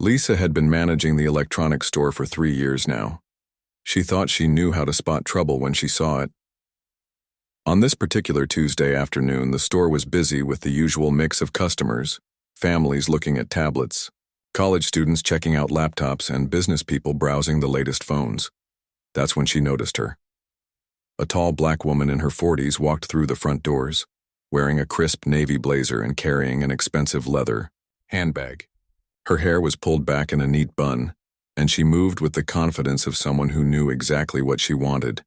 Lisa had been managing the electronics store for 3 years now. She thought she knew how to spot trouble when she saw it. On this particular Tuesday afternoon, the store was busy with the usual mix of customers, families looking at tablets, college students checking out laptops, and business people browsing the latest phones. That's when she noticed her. A tall black woman in her 40s walked through the front doors, wearing a crisp navy blazer and carrying an expensive leather handbag. Her hair was pulled back in a neat bun, and she moved with the confidence of someone who knew exactly what she wanted.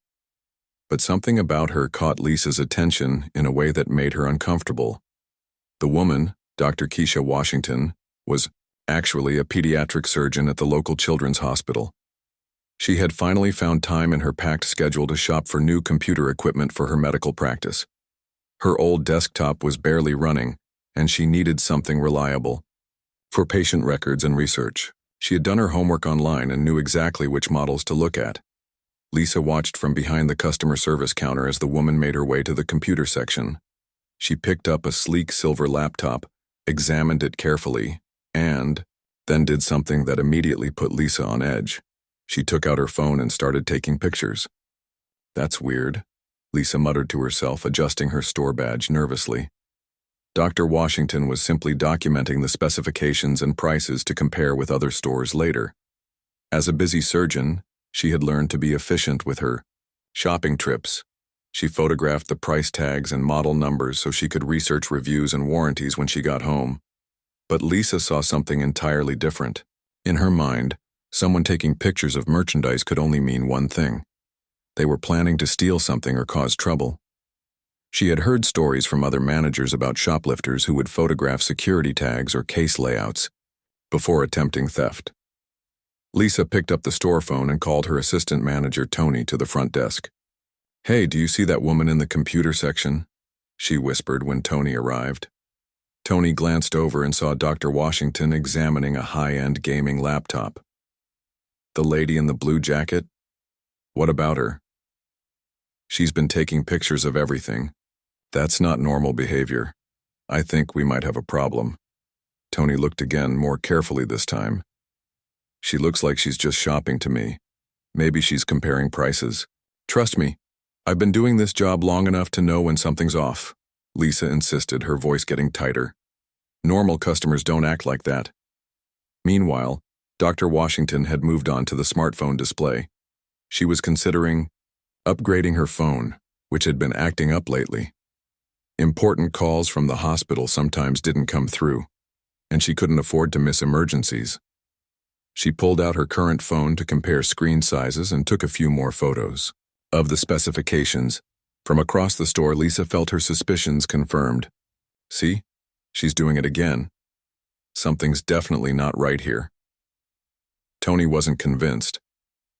But something about her caught Lisa's attention in a way that made her uncomfortable. The woman, Dr. Keisha Washington, was actually a pediatric surgeon at the local children's hospital. She had finally found time in her packed schedule to shop for new computer equipment for her medical practice. Her old desktop was barely running, and she needed something reliable. For patient records and research, she had done her homework online and knew exactly which models to look at. Lisa watched from behind the customer service counter as the woman made her way to the computer section. She picked up a sleek silver laptop, examined it carefully, and then did something that immediately put Lisa on edge. She took out her phone and started taking pictures. "That's weird," Lisa muttered to herself, adjusting her store badge nervously. Dr. Washington was simply documenting the specifications and prices to compare with other stores later. As a busy surgeon, she had learned to be efficient with her shopping trips. She photographed the price tags and model numbers so she could research reviews and warranties when she got home. But Lisa saw something entirely different. In her mind, someone taking pictures of merchandise could only mean one thing. They were planning to steal something or cause trouble. She had heard stories from other managers about shoplifters who would photograph security tags or case layouts before attempting theft. Lisa picked up the store phone and called her assistant manager, Tony, to the front desk. "Hey, do you see that woman in the computer section?" she whispered when Tony arrived. Tony glanced over and saw Dr. Washington examining a high-end gaming laptop. "The lady in the blue jacket? What about her?" "She's been taking pictures of everything. That's not normal behavior. I think we might have a problem." Tony looked again, more carefully this time. "She looks like she's just shopping to me. Maybe she's comparing prices. Trust me, I've been doing this job long enough to know when something's off," Lisa insisted, her voice getting tighter. "Normal customers don't act like that." Meanwhile, Dr. Washington had moved on to the smartphone display. She was considering upgrading her phone, which had been acting up lately. Important calls from the hospital sometimes didn't come through, and she couldn't afford to miss emergencies. She pulled out her current phone to compare screen sizes and took a few more photos of the specifications. From across the store, Lisa felt her suspicions confirmed. "See? She's doing it again. Something's definitely not right here." Tony wasn't convinced,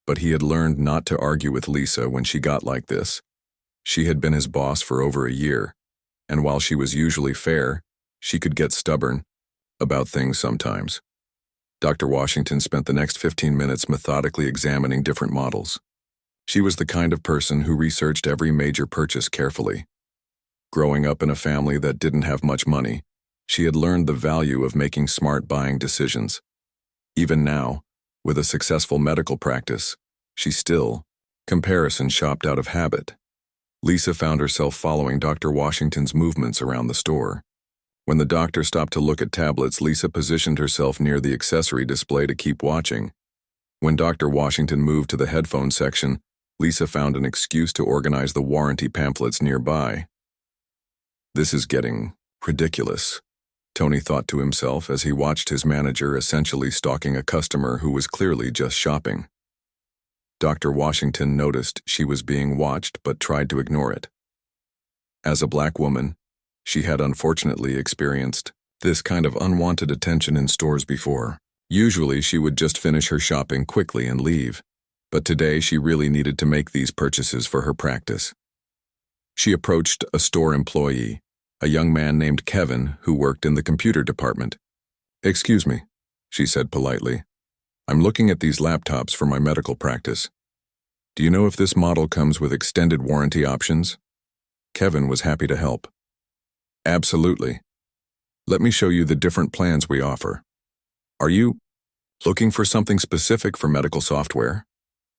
but he had learned not to argue with Lisa when she got like this. She had been his boss for over a year, and while she was usually fair, she could get stubborn about things sometimes. Dr. Washington spent the next 15 minutes methodically examining different models. She was the kind of person who researched every major purchase carefully. Growing up in a family that didn't have much money, she had learned the value of making smart buying decisions. Even now, with a successful medical practice, she still comparison shopped out of habit. Lisa found herself following Dr. Washington's movements around the store. When the doctor stopped to look at tablets, Lisa positioned herself near the accessory display to keep watching. When Dr. Washington moved to the headphone section, Lisa found an excuse to organize the warranty pamphlets nearby. "This is getting ridiculous," Tony thought to himself as he watched his manager essentially stalking a customer who was clearly just shopping. Dr. Washington noticed she was being watched but tried to ignore it. As a black woman, she had unfortunately experienced this kind of unwanted attention in stores before. Usually she would just finish her shopping quickly and leave, but today she really needed to make these purchases for her practice. She approached a store employee, a young man named Kevin who worked in the computer department. "Excuse me," she said politely. "I'm looking at these laptops for my medical practice. Do you know if this model comes with extended warranty options?" Kevin was happy to help. "Absolutely. Let me show you the different plans we offer. Are you Looking for something specific for medical software?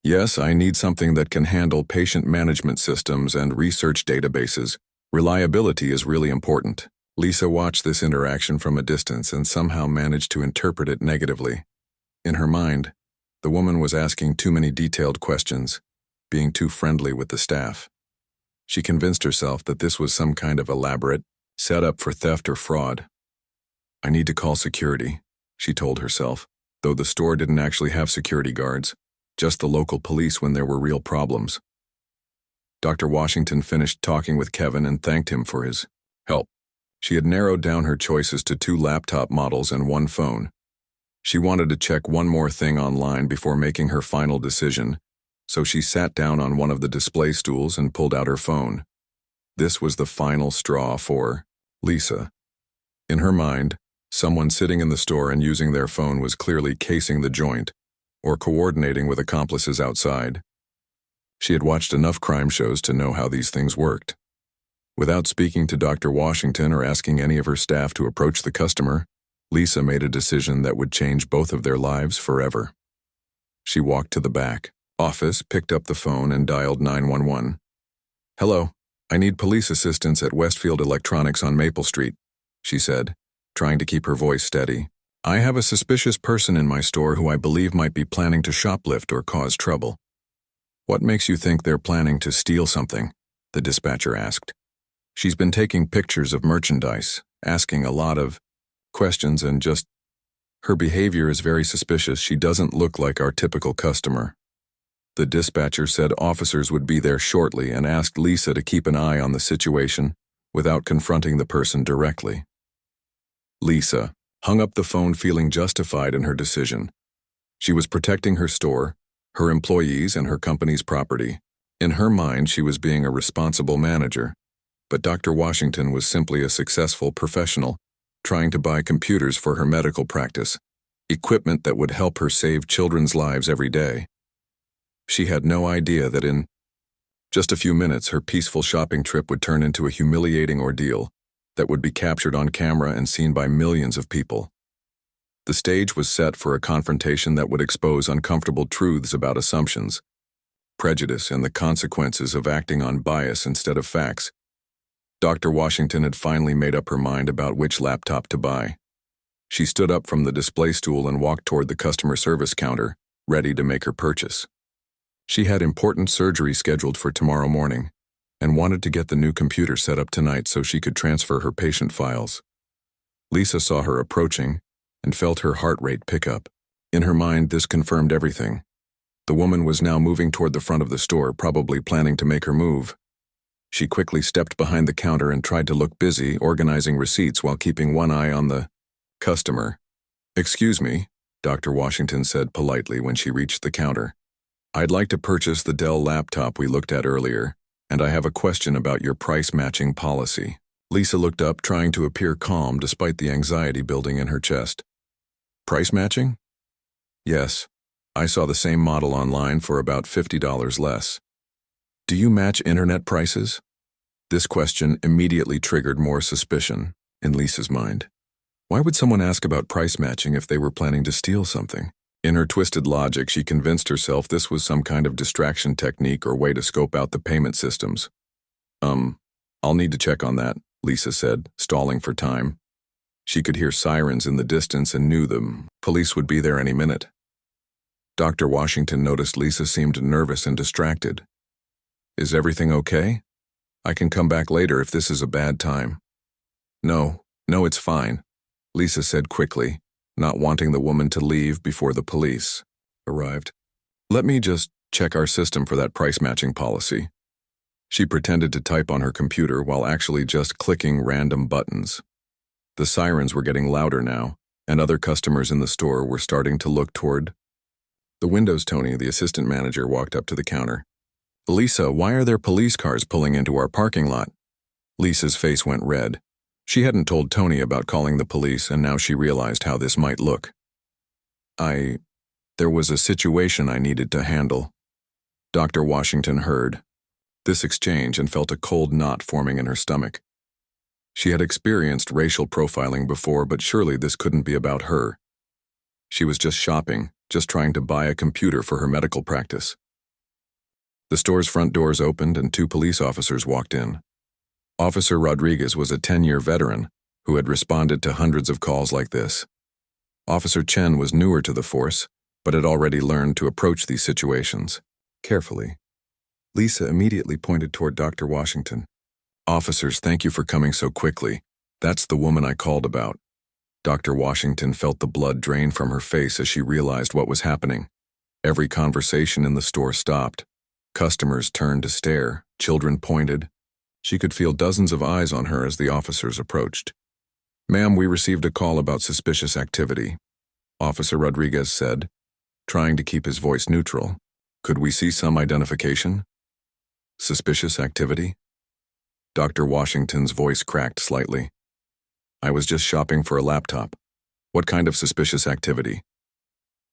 Yes, I need something that can handle patient management systems and research databases. Reliability is really important. Lisa watched this interaction from a distance and somehow managed to interpret it negatively. In her mind, the woman was asking too many detailed questions, being too friendly with the staff. She convinced herself that this was some kind of elaborate setup for theft or fraud. I need to call security, she told herself, though the store didn't actually have security guards, just the local police when there were real problems. Dr. Washington finished talking with Kevin and thanked him for his help. She had narrowed down her choices to 2 laptop models and 1 phone. She wanted to check one more thing online before making her final decision, so she sat down on one of the display stools and pulled out her phone. This was the final straw for Lisa. In her mind, someone sitting in the store and using their phone was clearly casing the joint, or coordinating with accomplices outside. She had watched enough crime shows to know how these things worked. Without speaking to Dr. Washington or asking any of her staff to approach the customer, Lisa made a decision that would change both of their lives forever. She walked to the back office, picked up the phone, and dialed 911. "Hello, I need police assistance at Westfield Electronics on Maple Street," she said, trying to keep her voice steady. "I have a suspicious person in my store who I believe might be planning to shoplift or cause trouble." "What makes you think they're planning to steal something?" the dispatcher asked. "She's been taking pictures of merchandise, asking a lot of questions, and her behavior is very suspicious. She doesn't look like our typical customer." The dispatcher said officers would be there shortly and asked Lisa to keep an eye on the situation without confronting the person directly. Lisa hung up the phone feeling justified in her decision. She was protecting her store, her employees, and her company's property. In her mind, she was being a responsible manager. But Dr. Washington was simply a successful professional, trying to buy computers for her medical practice, equipment that would help her save children's lives every day. She had no idea that in just a few minutes her peaceful shopping trip would turn into a humiliating ordeal that would be captured on camera and seen by millions of people. The stage was set for a confrontation that would expose uncomfortable truths about assumptions, prejudice, and the consequences of acting on bias instead of facts. Dr. Washington had finally made up her mind about which laptop to buy. She stood up from the display stool and walked toward the customer service counter, ready to make her purchase. She had important surgery scheduled for tomorrow morning and wanted to get the new computer set up tonight so she could transfer her patient files. Lisa saw her approaching and felt her heart rate pick up. In her mind, this confirmed everything. The woman was now moving toward the front of the store, probably planning to make her move. She quickly stepped behind the counter and tried to look busy, organizing receipts while keeping one eye on the customer. "Excuse me," Dr. Washington said politely when she reached the counter. "I'd like to purchase the Dell laptop we looked at earlier, and I have a question about your price-matching policy." Lisa looked up, trying to appear calm despite the anxiety building in her chest. "Price matching?" "Yes. I saw the same model online for about $50 less. Do you match internet prices?" This question immediately triggered more suspicion in Lisa's mind. Why would someone ask about price matching if they were planning to steal something? In her twisted logic, she convinced herself this was some kind of distraction technique or way to scope out the payment systems. I'll need to check on that," Lisa said, stalling for time. She could hear sirens in the distance and knew the police would be there any minute. Dr. Washington noticed Lisa seemed nervous and distracted. "Is everything okay? I can come back later if this is a bad time." No, it's fine," Lisa said quickly, not wanting the woman to leave before the police arrived. "Let me just check our system for that price-matching policy." She pretended to type on her computer while actually just clicking random buttons. The sirens were getting louder now, and other customers in the store were starting to look toward the windows. Tony, the assistant manager, walked up to the counter. "Lisa, why are there police cars pulling into our parking lot?" Lisa's face went red. She hadn't told Tony about calling the police, and now she realized how this might look. There was a situation I needed to handle." Dr. Washington heard this exchange and felt a cold knot forming in her stomach. She had experienced racial profiling before, but surely this couldn't be about her. She was just shopping, just trying to buy a computer for her medical practice. The store's front doors opened and 2 police officers walked in. Officer Rodriguez was a 10-year veteran who had responded to hundreds of calls like this. Officer Chen was newer to the force, but had already learned to approach these situations carefully. Lisa immediately pointed toward Dr. Washington. "Officers, thank you for coming so quickly. That's the woman I called about." Dr. Washington felt the blood drain from her face as she realized what was happening. Every conversation in the store stopped. Customers turned to stare, children pointed. She could feel dozens of eyes on her as the officers approached. "Ma'am, we received a call about suspicious activity," Officer Rodriguez said, trying to keep his voice neutral. "Could we see some identification?" "Suspicious activity?" Dr. Washington's voice cracked slightly. "I was just shopping for a laptop. What kind of suspicious activity?"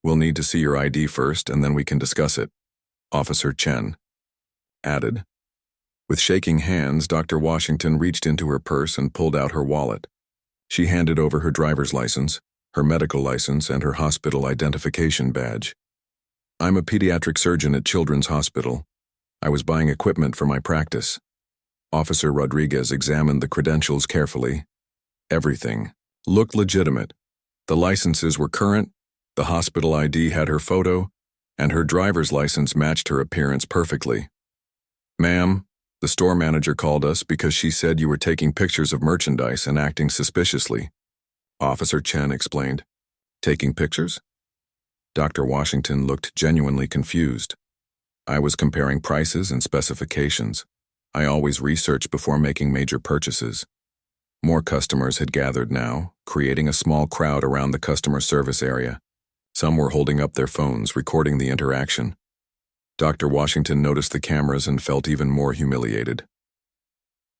"We'll need to see your ID first, and then we can discuss it," Officer Chen added. With shaking hands, Dr. Washington reached into her purse and pulled out her wallet. She handed over her driver's license, her medical license, and her hospital identification badge. "I'm a pediatric surgeon at Children's Hospital. I was buying equipment for my practice." Officer Rodriguez examined the credentials carefully. Everything looked legitimate. The licenses were current, the hospital ID had her photo, and her driver's license matched her appearance perfectly. "Ma'am, the store manager called us because she said you were taking pictures of merchandise and acting suspiciously," Officer Chen explained. "Taking pictures?" Dr. Washington looked genuinely confused. "I was comparing prices and specifications. I always research before making major purchases." More customers had gathered now, creating a small crowd around the customer service area. Some were holding up their phones, recording the interaction. Dr. Washington noticed the cameras and felt even more humiliated.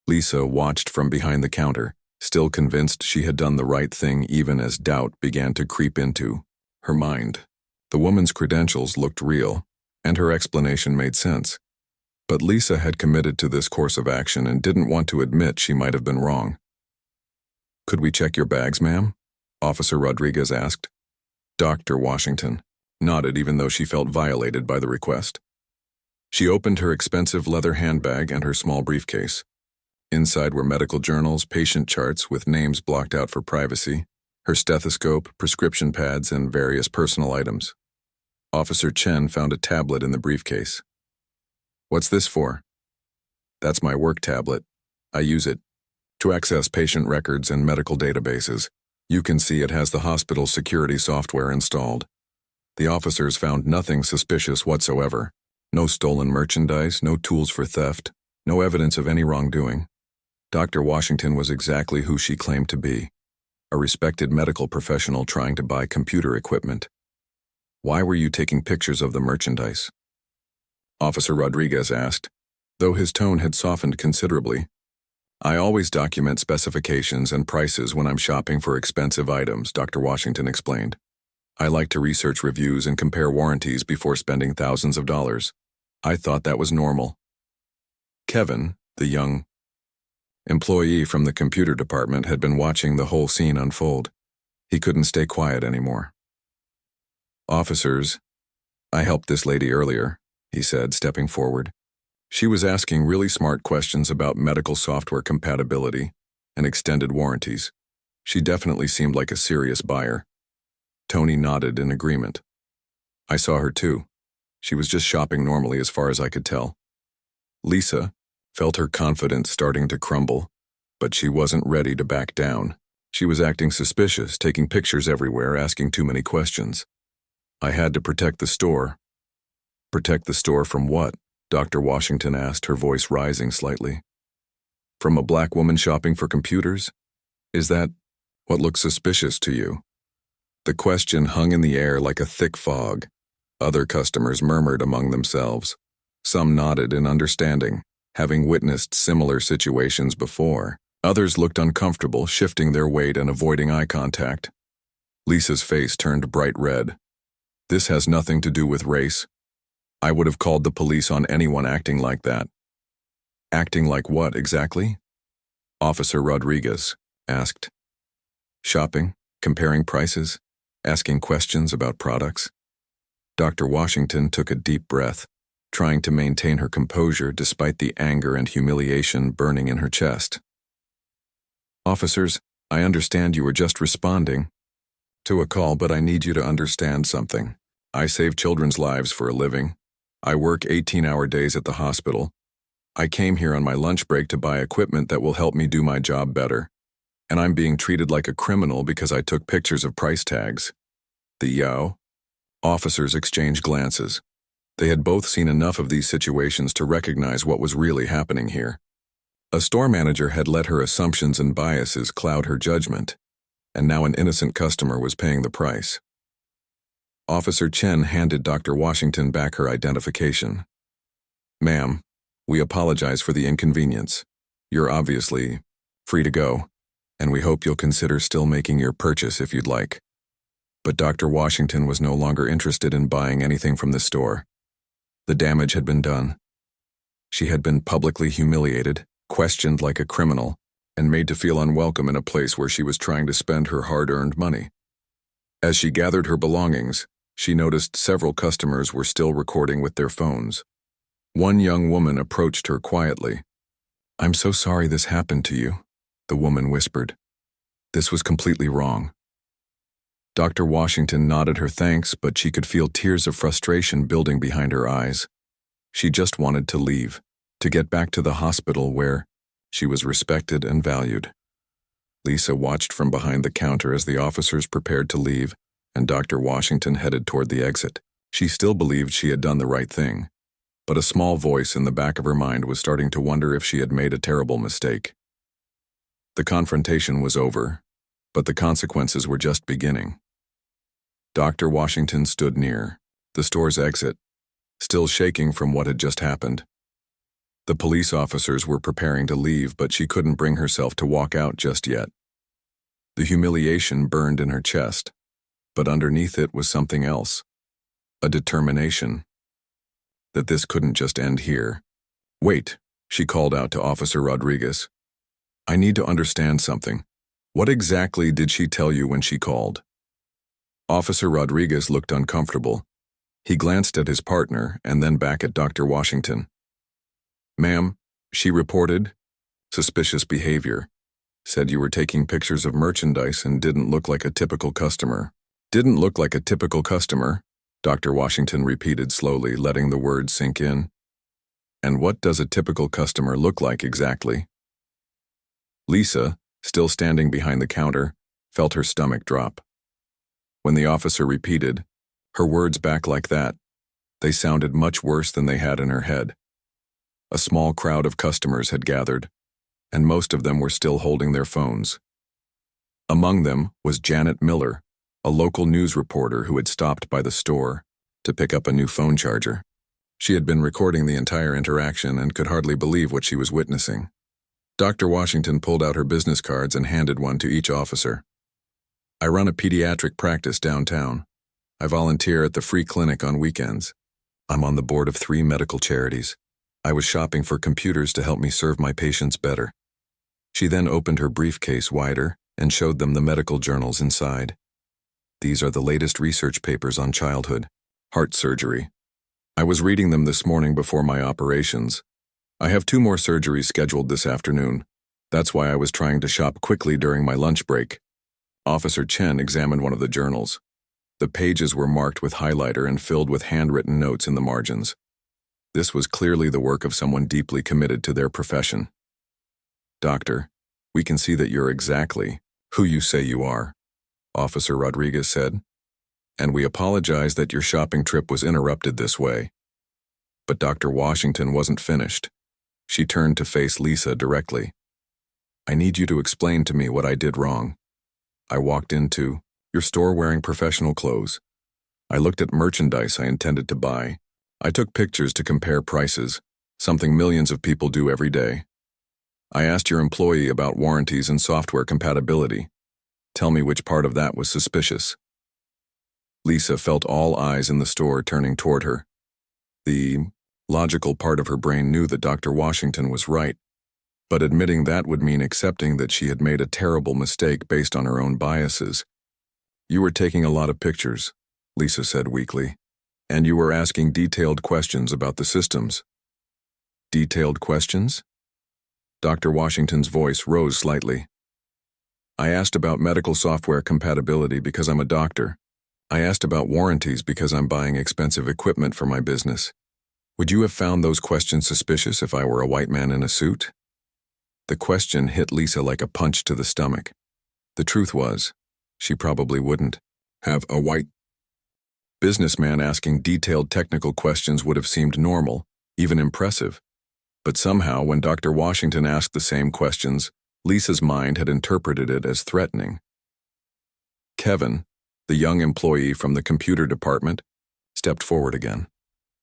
Lisa watched from behind the counter, still convinced she had done the right thing even as doubt began to creep into her mind. The woman's credentials looked real, and her explanation made sense. But Lisa had committed to this course of action and didn't want to admit she might have been wrong. "Could we check your bags, ma'am?" Officer Rodriguez asked. Dr. Washington nodded even though she felt violated by the request. She opened her expensive leather handbag and her small briefcase. Inside were medical journals, patient charts with names blocked out for privacy, her stethoscope, prescription pads, and various personal items. Officer Chen found a tablet in the briefcase. "What's this for?" "That's my work tablet. I use it to access patient records and medical databases. You can see it has the hospital security software installed." The officers found nothing suspicious whatsoever. No stolen merchandise, no tools for theft, no evidence of any wrongdoing. Dr. Washington was exactly who she claimed to be, a respected medical professional trying to buy computer equipment. "Why were you taking pictures of the merchandise?" Officer Rodriguez asked, though his tone had softened considerably. "I always document specifications and prices when I'm shopping for expensive items," Dr. Washington explained. "I like to research reviews and compare warranties before spending thousands of dollars. I thought that was normal." Kevin, the young employee from the computer department, had been watching the whole scene unfold. He couldn't stay quiet anymore. "Officers, I helped this lady earlier," he said, stepping forward. "She was asking really smart questions about medical software compatibility and extended warranties. She definitely seemed like a serious buyer." Tony nodded in agreement. "I saw her too. She was just shopping normally as far as I could tell." Lisa felt her confidence starting to crumble, but she wasn't ready to back down. She was acting suspicious, taking pictures everywhere, asking too many questions. "I had to protect the store." "Protect the store from what?" Dr. Washington asked, her voice rising slightly. "From a black woman shopping for computers? Is that what looks suspicious to you?" The question hung in the air like a thick fog. Other customers murmured among themselves. Some nodded in understanding, having witnessed similar situations before. Others looked uncomfortable, shifting their weight and avoiding eye contact. Lisa's face turned bright red. "This has nothing to do with race. I would have called the police on anyone acting like that." "Acting like what, exactly?" Officer Rodriguez asked. "Shopping, comparing prices, asking questions about products. Dr. Washington took a deep breath, trying to maintain her composure despite the anger and humiliation burning in her chest. "Officers, I understand you were just responding to a call, but I need you to understand something. I save children's lives for a living. I work 18-hour days at the hospital. I came here on my lunch break to buy equipment that will help me do my job better. And I'm being treated like a criminal because I took pictures of price tags." The Yao officers exchanged glances. They had both seen enough of these situations to recognize what was really happening here. A store manager had let her assumptions and biases cloud her judgment, and now an innocent customer was paying the price. Officer Chen handed Dr. Washington back her identification. "Ma'am, we apologize for the inconvenience. You're obviously free to go, and we hope you'll consider still making your purchase if you'd like." But Dr. Washington was no longer interested in buying anything from the store. The damage had been done. She had been publicly humiliated, questioned like a criminal, and made to feel unwelcome in a place where she was trying to spend her hard-earned money. As she gathered her belongings, she noticed several customers were still recording with their phones. One young woman approached her quietly. "I'm so sorry this happened to you," the woman whispered. "This was completely wrong." Dr. Washington nodded her thanks, but she could feel tears of frustration building behind her eyes. She just wanted to leave, to get back to the hospital where she was respected and valued. Lisa watched from behind the counter as the officers prepared to leave, and Dr. Washington headed toward the exit. She still believed she had done the right thing, but a small voice in the back of her mind was starting to wonder if she had made a terrible mistake. The confrontation was over, but the consequences were just beginning. Dr. Washington stood near the store's exit, still shaking from what had just happened. The police officers were preparing to leave, but she couldn't bring herself to walk out just yet. The humiliation burned in her chest, but underneath it was something else, a determination that this couldn't just end here. "Wait," she called out to Officer Rodriguez. "I need to understand something. What exactly did she tell you when she called?" Officer Rodriguez looked uncomfortable. He glanced at his partner and then back at Dr. Washington. "Ma'am, she reported suspicious behavior. Said you were taking pictures of merchandise and didn't look like a typical customer." "Didn't look like a typical customer," Dr. Washington repeated slowly, letting the words sink in. "And what does a typical customer look like exactly?" Lisa, still standing behind the counter, felt her stomach drop. When the officer repeated her words back like that, they sounded much worse than they had in her head. A small crowd of customers had gathered, and most of them were still holding their phones. Among them was Janet Miller, a local news reporter who had stopped by the store to pick up a new phone charger. She had been recording the entire interaction and could hardly believe what she was witnessing. Dr. Washington pulled out her business cards and handed one to each officer. "I run a pediatric practice downtown. I volunteer at the free clinic on weekends. I'm on the board of 3 medical charities. I was shopping for computers to help me serve my patients better." She then opened her briefcase wider and showed them the medical journals inside. "These are the latest research papers on childhood heart surgery. I was reading them this morning before my operations. I have 2 more surgeries scheduled this afternoon. That's why I was trying to shop quickly during my lunch break." Officer Chen examined one of the journals. The pages were marked with highlighter and filled with handwritten notes in the margins. This was clearly the work of someone deeply committed to their profession. "Doctor, we can see that you're exactly who you say you are," Officer Rodriguez said. "And we apologize that your shopping trip was interrupted this way." But Dr. Washington wasn't finished. She turned to face Lisa directly. "I need you to explain to me what I did wrong. I walked into your store wearing professional clothes. I looked at merchandise I intended to buy. I took pictures to compare prices, something millions of people do every day. I asked your employee about warranties and software compatibility. Tell me which part of that was suspicious." Lisa felt all eyes in the store turning toward her. The logical part of her brain knew that Dr. Washington was right, but admitting that would mean accepting that she had made a terrible mistake based on her own biases. You were taking a lot of pictures, Lisa said weakly, and you were asking detailed questions about the systems. Detailed questions? Dr. Washington's voice rose slightly. I asked about medical software compatibility because I'm a doctor. I asked about warranties because I'm buying expensive equipment for my business. Would you have found those questions suspicious if I were a white man in a suit? The question hit Lisa like a punch to the stomach. The truth was, she probably wouldn't have a white businessman asking detailed technical questions would have seemed normal, even impressive. But somehow, when Dr. Washington asked the same questions, Lisa's mind had interpreted it as threatening. Kevin, the young employee from the computer department, stepped forward again.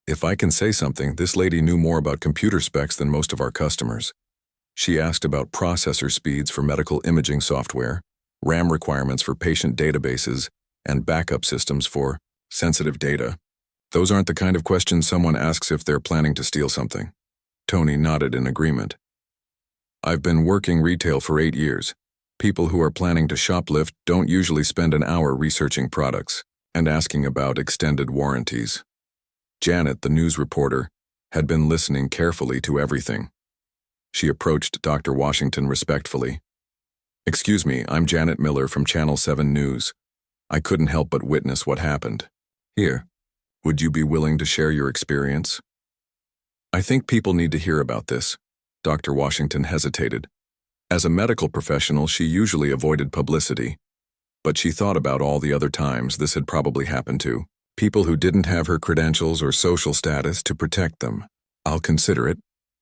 If I can say something, this lady knew more about computer specs than most of our customers. She asked about processor speeds for medical imaging software, RAM requirements for patient databases, and backup systems for sensitive data. Those aren't the kind of questions someone asks if they're planning to steal something. Tony nodded in agreement. I've been working retail for 8 years. People who are planning to shoplift don't usually spend an hour researching products and asking about extended warranties. Janet, the news reporter, had been listening carefully to everything. She approached Dr. Washington respectfully. Excuse me, I'm Janet Miller from Channel 7 News. I couldn't help but witness what happened. Here, would you be willing to share your experience? I think people need to hear about this. Dr. Washington hesitated. As a medical professional, she usually avoided publicity, but she thought about all the other times this had probably happened to people who didn't have her credentials or social status to protect them. I'll consider it,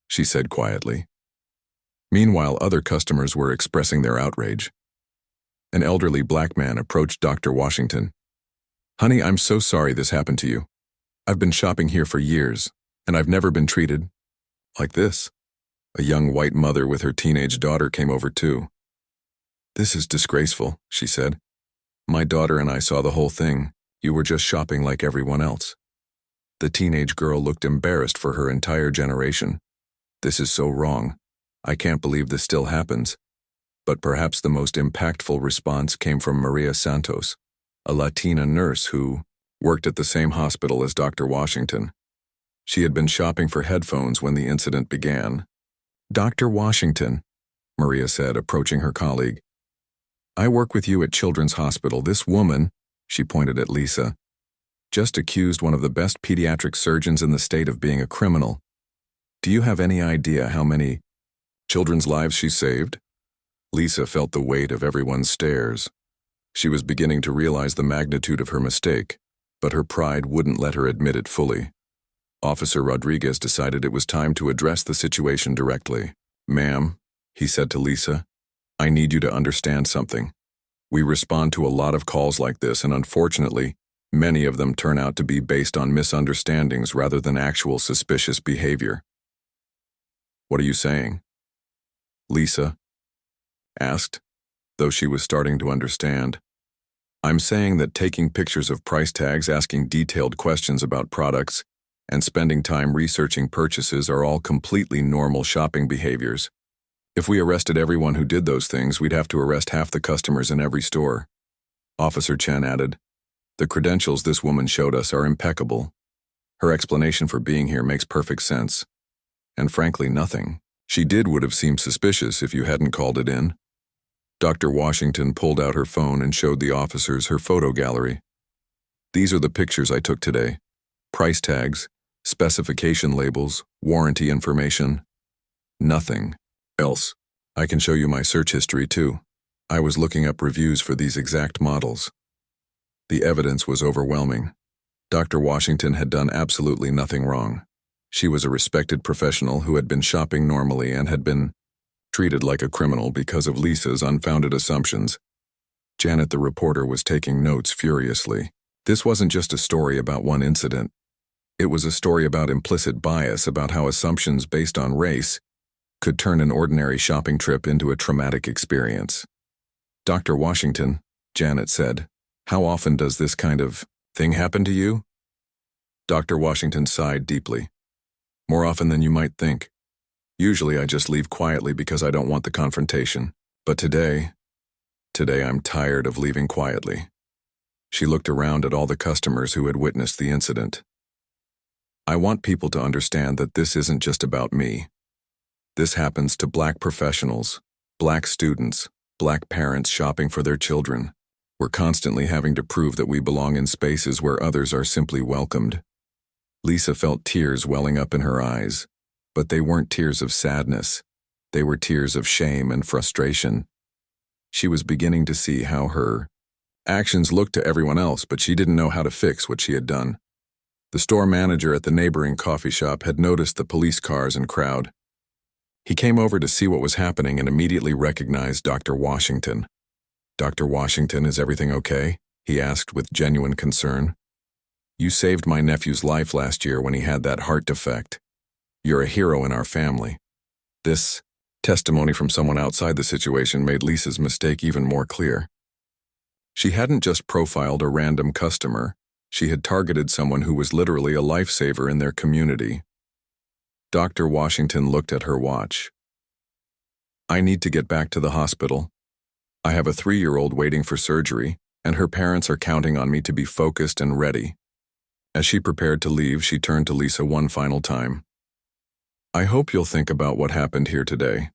she said quietly. Meanwhile, other customers were expressing their outrage. An elderly black man approached Dr. Washington. Honey, I'm so sorry this happened to you. I've been shopping here for years, and I've never been treated like this. A young white mother with her teenage daughter came over too. This is disgraceful, she said. My daughter and I saw the whole thing. You were just shopping like everyone else. The teenage girl looked embarrassed for her entire generation. This is so wrong. I can't believe this still happens. But perhaps the most impactful response came from Maria Santos, a Latina nurse who worked at the same hospital as Dr. Washington. She had been shopping for headphones when the incident began. Dr. Washington, Maria said, approaching her colleague. I work with you at Children's Hospital. This woman, she pointed at Lisa, just accused one of the best pediatric surgeons in the state of being a criminal. Do you have any idea how many children's lives she saved? Lisa felt the weight of everyone's stares. She was beginning to realize the magnitude of her mistake, but her pride wouldn't let her admit it fully. Officer Rodriguez decided it was time to address the situation directly. Ma'am, he said to Lisa, I need you to understand something. We respond to a lot of calls like this, and unfortunately, many of them turn out to be based on misunderstandings rather than actual suspicious behavior. What are you saying? Lisa asked, though she was starting to understand. I'm saying that taking pictures of price tags, asking detailed questions about products, and spending time researching purchases are all completely normal shopping behaviors. If we arrested everyone who did those things, we'd have to arrest half the customers in every store. Officer Chen added, the credentials this woman showed us are impeccable. Her explanation for being here makes perfect sense. And frankly, nothing she did would have seemed suspicious if you hadn't called it in. Dr. Washington pulled out her phone and showed the officers her photo gallery. These are the pictures I took today. Price tags, specification labels, warranty information. Nothing else. I can show you my search history too. I was looking up reviews for these exact models. The evidence was overwhelming. Dr. Washington had done absolutely nothing wrong. She was a respected professional who had been shopping normally and had been treated like a criminal because of Lisa's unfounded assumptions. Janet, the reporter, was taking notes furiously. This wasn't just a story about one incident. It was a story about implicit bias, about how assumptions based on race could turn an ordinary shopping trip into a traumatic experience. Dr. Washington, Janet said, how often does this kind of thing happen to you? Dr. Washington sighed deeply. More often than you might think. Usually I just leave quietly because I don't want the confrontation. But today I'm tired of leaving quietly. She looked around at all the customers who had witnessed the incident. I want people to understand that this isn't just about me. This happens to Black professionals, Black students, Black parents shopping for their children. We're constantly having to prove that we belong in spaces where others are simply welcomed. Lisa felt tears welling up in her eyes, but they weren't tears of sadness. They were tears of shame and frustration. She was beginning to see how her actions looked to everyone else, but she didn't know how to fix what she had done. The store manager at the neighboring coffee shop had noticed the police cars and crowd. He came over to see what was happening and immediately recognized Dr. Washington. "Dr. Washington, is everything okay?" he asked with genuine concern. "You saved my nephew's life last year when he had that heart defect. You're a hero in our family." This testimony from someone outside the situation made Lisa's mistake even more clear. She hadn't just profiled a random customer, she had targeted someone who was literally a lifesaver in their community. Dr. Washington looked at her watch. "I need to get back to the hospital. I have a 3-year-old waiting for surgery, and her parents are counting on me to be focused and ready." As she prepared to leave, she turned to Lisa one final time. "I hope you'll think about what happened here today.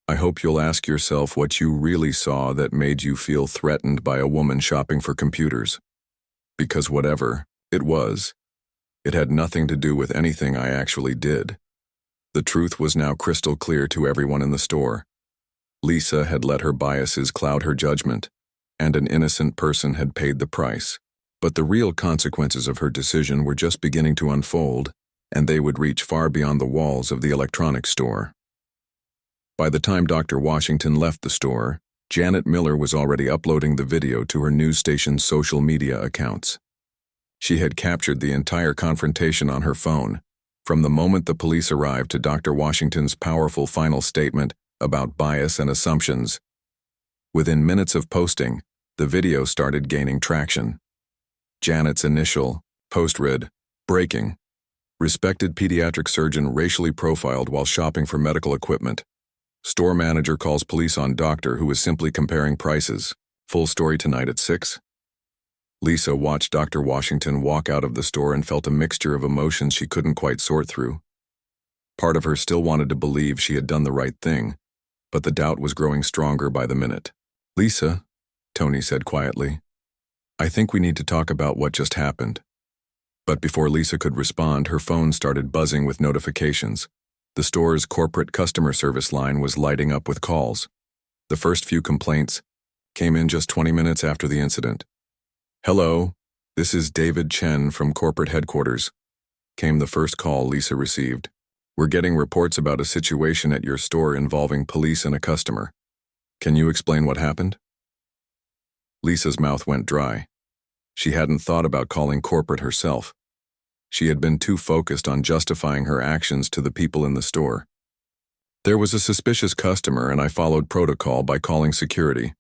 I hope you'll ask yourself what you really saw that made you feel threatened by a woman shopping for computers. Because whatever it was, it had nothing to do with anything I actually did." The truth was now crystal clear to everyone in the store. Lisa had let her biases cloud her judgment, and an innocent person had paid the price. But the real consequences of her decision were just beginning to unfold, and they would reach far beyond the walls of the electronics store. By the time Dr. Washington left the store, Janet Miller was already uploading the video to her news station's social media accounts. She had captured the entire confrontation on her phone, from the moment the police arrived to Dr. Washington's powerful final statement about bias and assumptions. Within minutes of posting, the video started gaining traction. Janet's initial post read, "Breaking. Respected pediatric surgeon racially profiled while shopping for medical equipment. Store manager calls police on doctor who is simply comparing prices. Full story tonight at 6. Lisa watched Dr. Washington walk out of the store and felt a mixture of emotions she couldn't quite sort through. Part of her still wanted to believe she had done the right thing, but the doubt was growing stronger by the minute. "Lisa," Tony said quietly, "I think we need to talk about what just happened." But before Lisa could respond, her phone started buzzing with notifications. The store's corporate customer service line was lighting up with calls. The first few complaints came in just 20 minutes after the incident. "Hello, this is David Chen from corporate headquarters," came the first call Lisa received. "We're getting reports about a situation at your store involving police and a customer. Can you explain what happened?" Lisa's mouth went dry. She hadn't thought about calling corporate herself. She had been too focused on justifying her actions to the people in the store. "There was a suspicious customer and I followed protocol by calling security."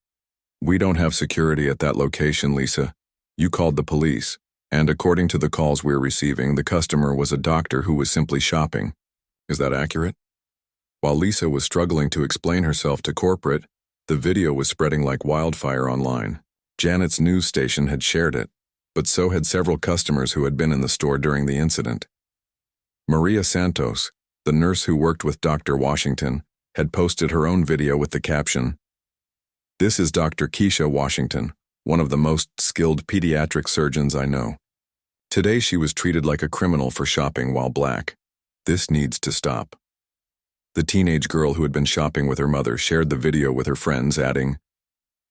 "We don't have security at that location, Lisa. You called the police, and according to the calls we're receiving, the customer was a doctor who was simply shopping. Is that accurate?" While Lisa was struggling to explain herself to corporate, the video was spreading like wildfire online. Janet's news station had shared it, but so had several customers who had been in the store during the incident. Maria Santos, the nurse who worked with Dr. Washington, had posted her own video with the caption, "This is Dr. Keisha Washington, one of the most skilled pediatric surgeons I know. Today she was treated like a criminal for shopping while Black. This needs to stop." The teenage girl who had been shopping with her mother shared the video with her friends, adding,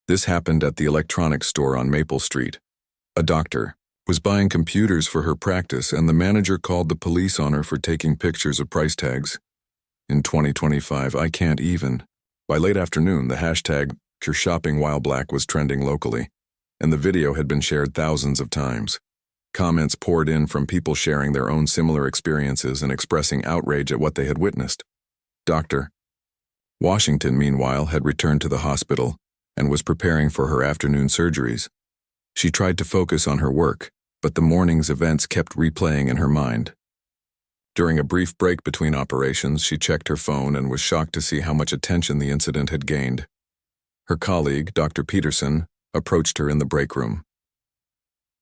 "This happened at the electronics store on Maple Street. A doctor was buying computers for her practice and the manager called the police on her for taking pictures of price tags. In 2025, I can't even." By late afternoon, the hashtag #CureShoppingWhileBlack was trending locally, and the video had been shared thousands of times. Comments poured in from people sharing their own similar experiences and expressing outrage at what they had witnessed. Dr. Washington, meanwhile, had returned to the hospital and was preparing for her afternoon surgeries. She tried to focus on her work, but the morning's events kept replaying in her mind. During a brief break between operations, she checked her phone and was shocked to see how much attention the incident had gained. Her colleague, Dr. Peterson, approached her in the break room.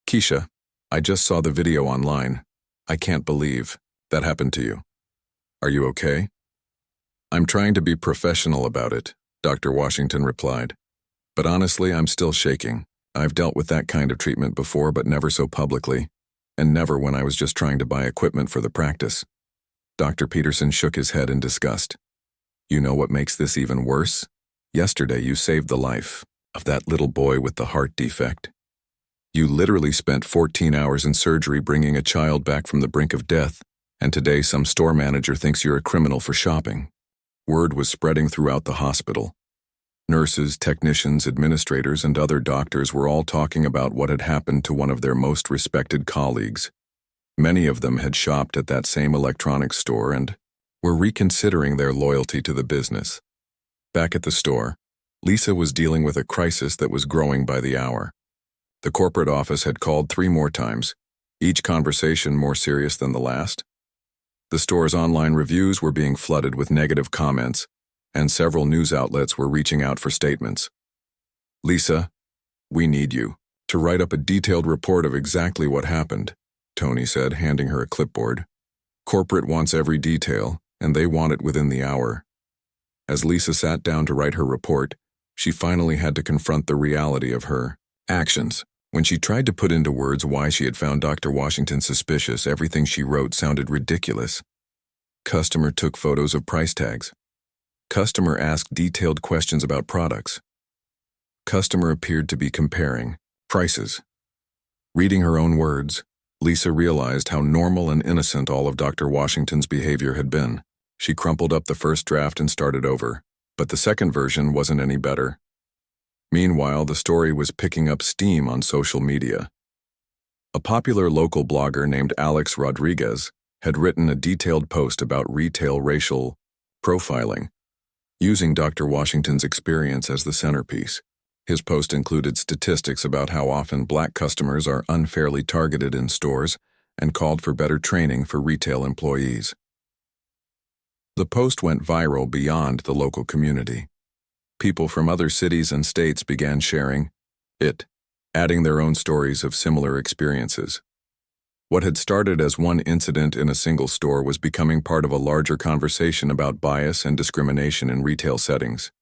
Keisha, I just saw the video online. I can't believe that happened to you. Are you okay? I'm trying to be professional about it, Dr. Washington replied. But honestly, I'm still shaking. I've dealt with that kind of treatment before, but never so publicly, and never when I was just trying to buy equipment for the practice. Dr. Peterson shook his head in disgust. You know what makes this even worse? Yesterday you saved the life of that little boy with the heart defect. You literally spent 14 hours in surgery bringing a child back from the brink of death, and today some store manager thinks you're a criminal for shopping. Word was spreading throughout the hospital. Nurses, technicians, administrators, and other doctors were all talking about what had happened to one of their most respected colleagues. Many of them had shopped at that same electronics store and were reconsidering their loyalty to the business. Back at the store, Lisa was dealing with a crisis that was growing by the hour. The corporate office had called 3 more times, each conversation more serious than the last. The store's online reviews were being flooded with negative comments, and several news outlets were reaching out for statements. Lisa, we need you to write up a detailed report of exactly what happened, Tony said, handing her a clipboard. Corporate wants every detail, and they want it within the hour. As Lisa sat down to write her report, she finally had to confront the reality of her actions. When she tried to put into words why she had found Dr. Washington suspicious, everything she wrote sounded ridiculous. Customer took photos of price tags. Customer asked detailed questions about products. Customer appeared to be comparing prices. Reading her own words, Lisa realized how normal and innocent all of Dr. Washington's behavior had been. She crumpled up the first draft and started over, but the second version wasn't any better. Meanwhile, the story was picking up steam on social media. A popular local blogger named Alex Rodriguez had written a detailed post about retail racial profiling, using Dr. Washington's experience as the centerpiece. His post included statistics about how often Black customers are unfairly targeted in stores and called for better training for retail employees. The post went viral beyond the local community. People from other cities and states began sharing it, adding their own stories of similar experiences. What had started as one incident in a single store was becoming part of a larger conversation about bias and discrimination in retail settings.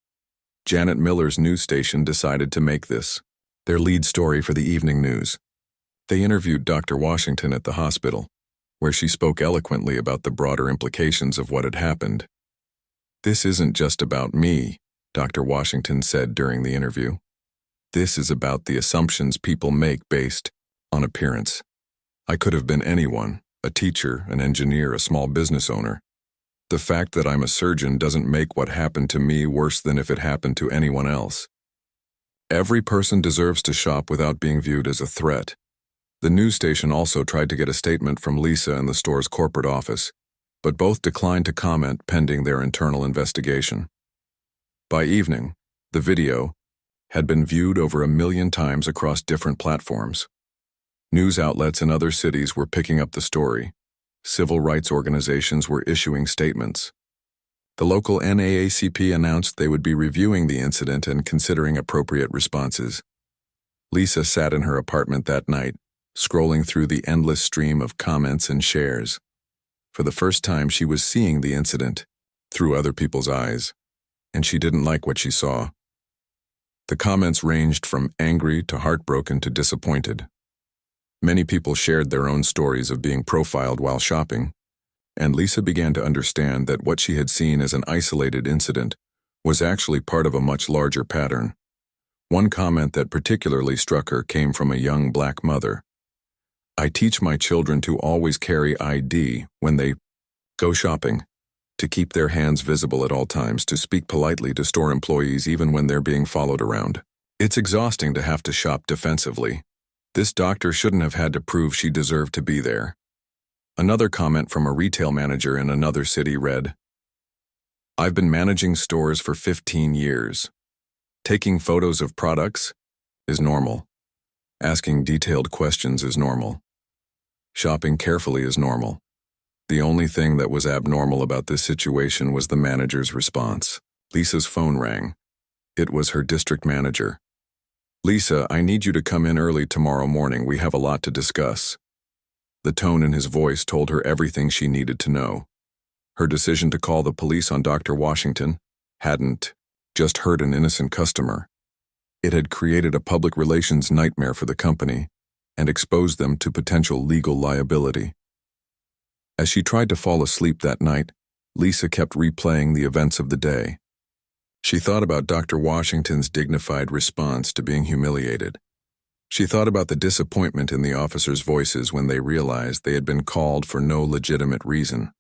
Janet Miller's news station decided to make this their lead story for the evening news. They interviewed Dr. Washington at the hospital, where she spoke eloquently about the broader implications of what had happened. This isn't just about me, Dr. Washington said during the interview. This is about the assumptions people make based on appearance. I could have been anyone, a teacher, an engineer, a small business owner. The fact that I'm a surgeon doesn't make what happened to me worse than if it happened to anyone else. Every person deserves to shop without being viewed as a threat. The news station also tried to get a statement from Lisa and the store's corporate office, but both declined to comment pending their internal investigation. By evening, the video had been viewed over 1 million times across different platforms. News outlets in other cities were picking up the story. Civil rights organizations were issuing statements. The local NAACP announced they would be reviewing the incident and considering appropriate responses. Lisa sat in her apartment that night, scrolling through the endless stream of comments and shares. For the first time, she was seeing the incident through other people's eyes, and she didn't like what she saw. The comments ranged from angry to heartbroken to disappointed. Many people shared their own stories of being profiled while shopping, and Lisa began to understand that what she had seen as an isolated incident was actually part of a much larger pattern. One comment that particularly struck her came from a young Black mother. I teach my children to always carry ID when they go shopping, to keep their hands visible at all times, to speak politely to store employees even when they're being followed around. It's exhausting to have to shop defensively. This doctor shouldn't have had to prove she deserved to be there. Another comment from a retail manager in another city read, I've been managing stores for 15 years. Taking photos of products is normal. Asking detailed questions is normal. Shopping carefully is normal. The only thing that was abnormal about this situation was the manager's response. Lisa's phone rang. It was her district manager. "Lisa, I need you to come in early tomorrow morning. We have a lot to discuss." The tone in his voice told her everything she needed to know. Her decision to call the police on Dr. Washington hadn't just hurt an innocent customer. It had created a public relations nightmare for the company and exposed them to potential legal liability. As she tried to fall asleep that night, Lisa kept replaying the events of the day. She thought about Dr. Washington's dignified response to being humiliated. She thought about the disappointment in the officers' voices when they realized they had been called for no legitimate reason.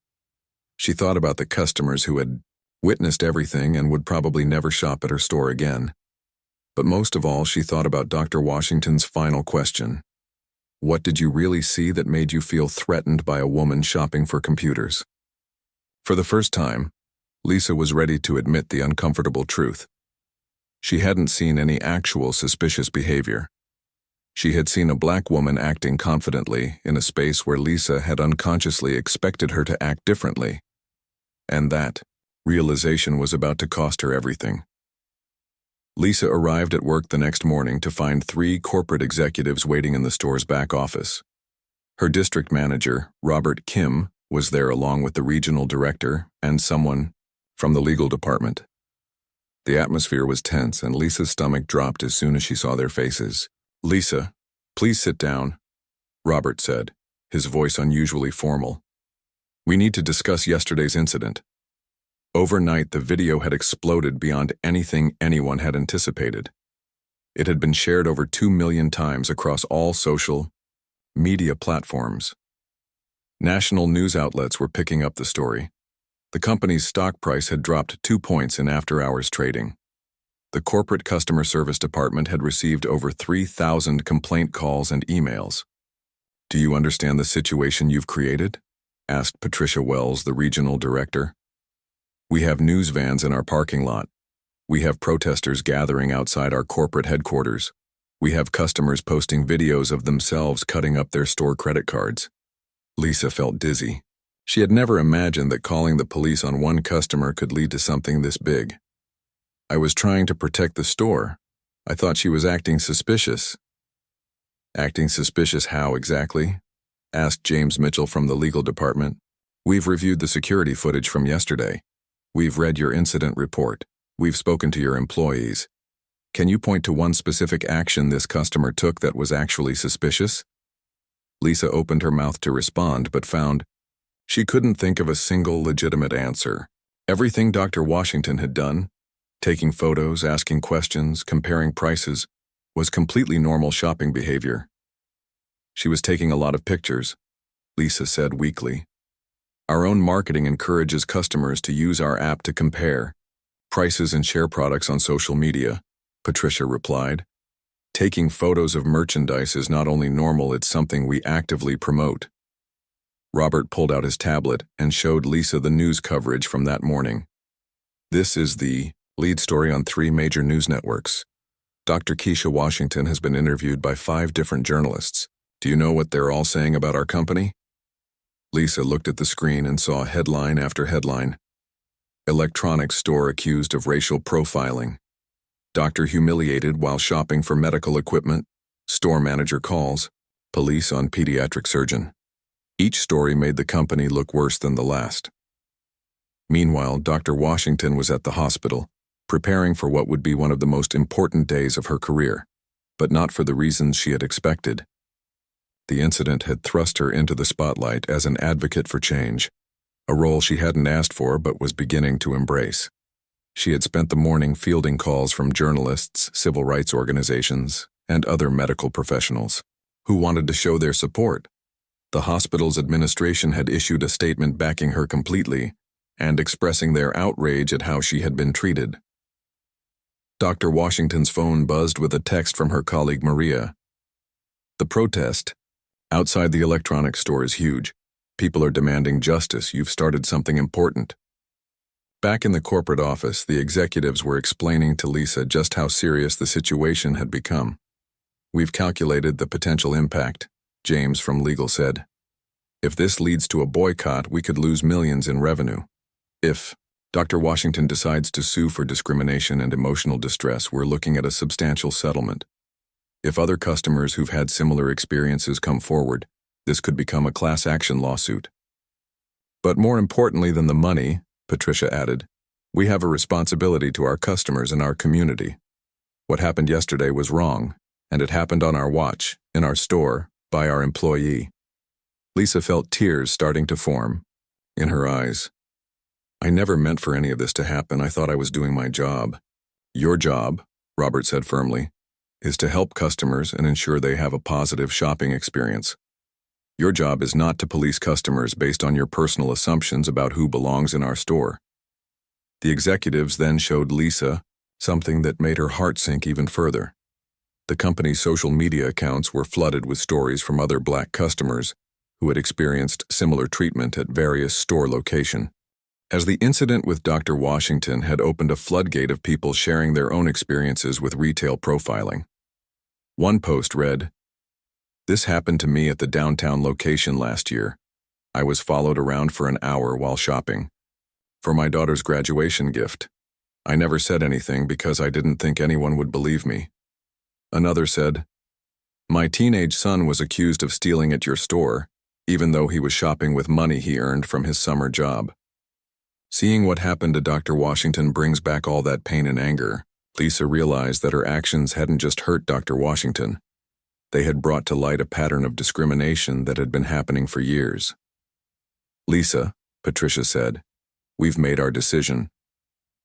She thought about the customers who had witnessed everything and would probably never shop at her store again. But most of all, she thought about Dr. Washington's final question. What did you really see that made you feel threatened by a woman shopping for computers? For the first time, Lisa was ready to admit the uncomfortable truth. She hadn't seen any actual suspicious behavior. She had seen a black woman acting confidently in a space where Lisa had unconsciously expected her to act differently. And that realization was about to cost her everything. Lisa arrived at work the next morning to find 3 corporate executives waiting in the store's back office. Her district manager, Robert Kim, was there along with the regional director and someone from the legal department. The atmosphere was tense and Lisa's stomach dropped as soon as she saw their faces. "Lisa, please sit down," Robert said, his voice unusually formal. "We need to discuss yesterday's incident." Overnight, the video had exploded beyond anything anyone had anticipated. It had been shared over 2 million times across all social media platforms. National news outlets were picking up the story. The company's stock price had dropped 2 points in after-hours trading. The corporate customer service department had received over 3,000 complaint calls and emails. "Do you understand the situation you've created?" asked Patricia Wells, the regional director. "We have news vans in our parking lot. We have protesters gathering outside our corporate headquarters. We have customers posting videos of themselves cutting up their store credit cards." Lisa felt dizzy. She had never imagined that calling the police on one customer could lead to something this big. "I was trying to protect the store. I thought she was acting suspicious." "Acting suspicious how exactly?" asked James Mitchell from the legal department. "We've reviewed the security footage from yesterday. We've read your incident report. We've spoken to your employees. Can you point to one specific action this customer took that was actually suspicious?" Lisa opened her mouth to respond, but found she couldn't think of a single legitimate answer. Everything Dr. Washington had done, taking photos, asking questions, comparing prices, was completely normal shopping behavior. "She was taking a lot of pictures," Lisa said weakly. "Our own marketing encourages customers to use our app to compare prices and share products on social media," Patricia replied. "Taking photos of merchandise is not only normal, it's something we actively promote." Robert pulled out his tablet and showed Lisa the news coverage from that morning. "This is the lead story on 3 major news networks. Dr. Keisha Washington has been interviewed by 5 different journalists. Do you know what they're all saying about our company?" Lisa looked at the screen and saw headline after headline. Electronics store accused of racial profiling. Doctor humiliated while shopping for medical equipment. Store manager calls. Police on pediatric surgeon. Each story made the company look worse than the last. Meanwhile, Dr. Washington was at the hospital, preparing for what would be one of the most important days of her career, but not for the reasons she had expected. The incident had thrust her into the spotlight as an advocate for change, a role she hadn't asked for but was beginning to embrace. She had spent the morning fielding calls from journalists, civil rights organizations, and other medical professionals who wanted to show their support. The hospital's administration had issued a statement backing her completely and expressing their outrage at how she had been treated. Dr. Washington's phone buzzed with a text from her colleague Maria. "The protest outside the electronics store is huge. People are demanding justice. You've started something important." Back in the corporate office, the executives were explaining to Lisa just how serious the situation had become. "We've calculated the potential impact," James from legal said. "If this leads to a boycott, we could lose millions in revenue. If Dr. Washington decides to sue for discrimination and emotional distress, we're looking at a substantial settlement. If other customers who've had similar experiences come forward, this could become a class action lawsuit. But more importantly than the money, Patricia added, we have a responsibility to our customers and our community. What happened yesterday was wrong, and it happened on our watch, in our store, by our employee. Lisa felt tears starting to form in her eyes. I never meant for any of this to happen. I thought I was doing my job. Your job, Robert said firmly, is to help customers and ensure they have a positive shopping experience. Your job is not to police customers based on your personal assumptions about who belongs in our store. The executives then showed Lisa something that made her heart sink even further. The company's social media accounts were flooded with stories from other Black customers who had experienced similar treatment at various store locations. As the incident with Dr. Washington had opened a floodgate of people sharing their own experiences with retail profiling. One post read, "This happened to me at the downtown location last year. I was followed around for an hour while shopping for my daughter's graduation gift. I never said anything because I didn't think anyone would believe me." Another said, "My teenage son was accused of stealing at your store, even though he was shopping with money he earned from his summer job." Seeing what happened to Dr. Washington brings back all that pain and anger. Lisa realized that her actions hadn't just hurt Dr. Washington. They had brought to light a pattern of discrimination that had been happening for years. "Lisa," Patricia said, "we've made our decision.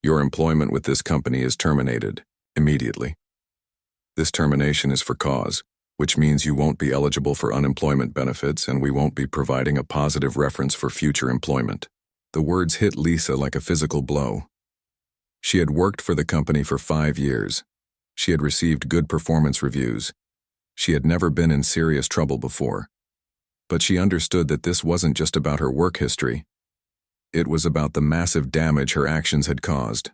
Your employment with this company is terminated, immediately. This termination is for cause, which means you won't be eligible for unemployment benefits and we won't be providing a positive reference for future employment." The words hit Lisa like a physical blow. She had worked for the company for 5 years. She had received good performance reviews. She had never been in serious trouble before. But she understood that this wasn't just about her work history. It was about the massive damage her actions had caused.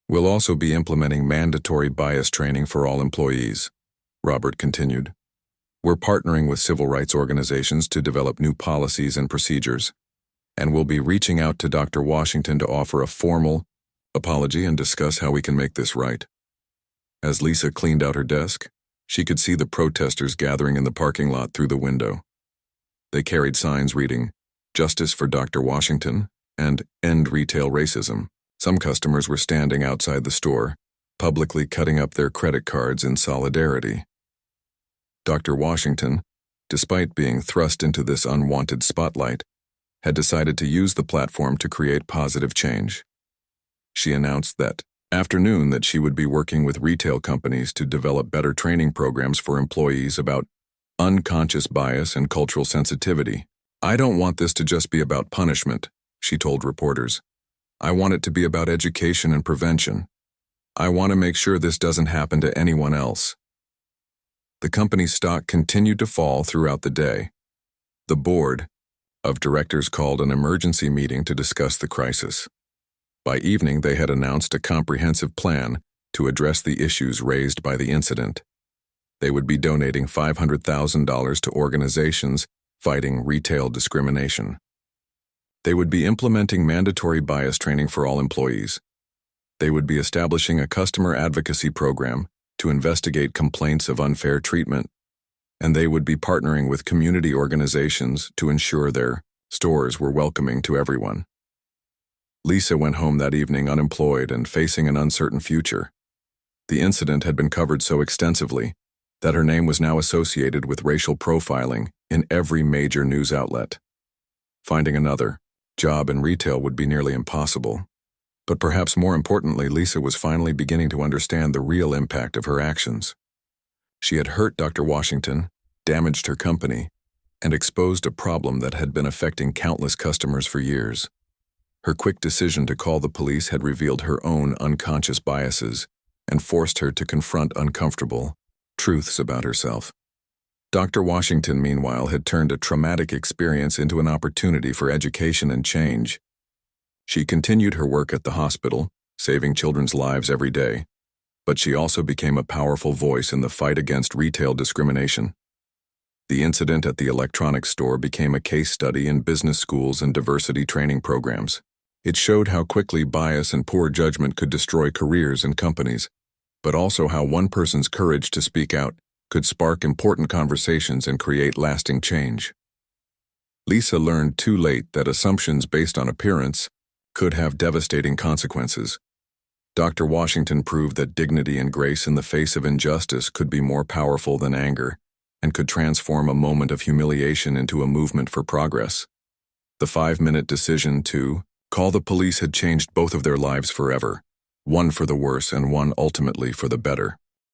"We'll also be implementing mandatory bias training for all employees," Robert continued. "We're partnering with civil rights organizations to develop new policies and procedures. And we'll be reaching out to Dr. Washington to offer a formal apology and discuss how we can make this right." As Lisa cleaned out her desk, she could see the protesters gathering in the parking lot through the window. They carried signs reading, "Justice for Dr. Washington," and "End Retail Racism." Some customers were standing outside the store, publicly cutting up their credit cards in solidarity. Dr. Washington, despite being thrust into this unwanted spotlight, had decided to use the platform to create positive change. She announced that afternoon that she would be working with retail companies to develop better training programs for employees about unconscious bias and cultural sensitivity. "I don't want this to just be about punishment," she told reporters. "I want it to be about education and prevention. I want to make sure this doesn't happen to anyone else." The company's stock continued to fall throughout the day. The board of directors called an emergency meeting to discuss the crisis. By evening, they had announced a comprehensive plan to address the issues raised by the incident. They would be donating $500,000 to organizations fighting retail discrimination. They would be implementing mandatory bias training for all employees. They would be establishing a customer advocacy program to investigate complaints of unfair treatment, and they would be partnering with community organizations to ensure their stores were welcoming to everyone. Lisa went home that evening unemployed and facing an uncertain future. The incident had been covered so extensively that her name was now associated with racial profiling in every major news outlet. Finding another job in retail would be nearly impossible. But perhaps more importantly, Lisa was finally beginning to understand the real impact of her actions. She had hurt Dr. Washington, damaged her company, and exposed a problem that had been affecting countless customers for years. Her quick decision to call the police had revealed her own unconscious biases and forced her to confront uncomfortable truths about herself. Dr. Washington, meanwhile, had turned a traumatic experience into an opportunity for education and change. She continued her work at the hospital, saving children's lives every day, but she also became a powerful voice in the fight against retail discrimination. The incident at the electronics store became a case study in business schools and diversity training programs. It showed how quickly bias and poor judgment could destroy careers and companies. but also how one person's courage to speak out could spark important conversations and create lasting change. Lisa learned too late that assumptions based on appearance could have devastating consequences. Dr. Washington proved that dignity and grace in the face of injustice could be more powerful than anger and could transform a moment of humiliation into a movement for progress. The 5-minute decision to call the police had changed both of their lives forever, one for the worse and one ultimately for the better.